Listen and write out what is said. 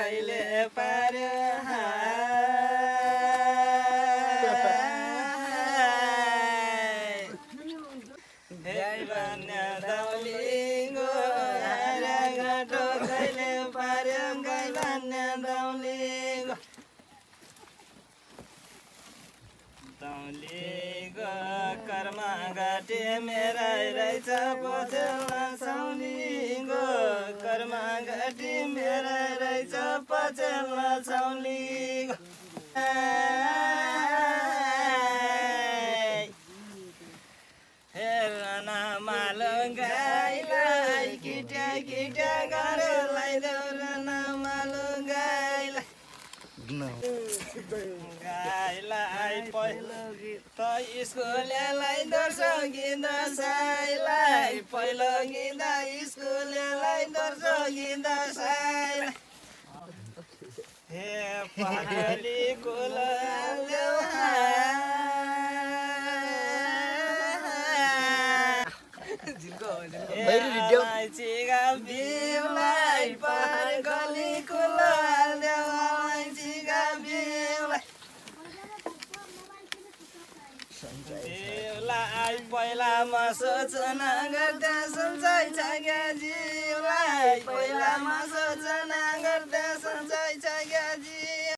कहिले पार्यो गाईबान्ने दौलिङ्गो हारा घाटो कहिले पार्यो गाईबान्ने दौलिङ्गो दौलिङ्गो कर्मा घाटे मेरा रहेछ पछेल्ला सौलिङ्गो कर्मा घाटे मेरा रहेछ पछेल्ला सौलिङ्गो हेर्न मालो गाईलाई किट्या किट्या गरेर ल्याइदेऊ मालो गाईलाई गाईलाई पहिलो गीत त स्कुलेलाई दर्शो गीत साईलाई पहिलो गीत स्कुलेलाई दर्शो गीत साईलाई हे पहाडी कुलदेऊ चिगा बिउलाई पहाड गली कुलदेऊ चिगा बिउलाई जिउलाई पहिला म सोचना गर्दा सम्झाइ छ क्या जिउलाई पहिला म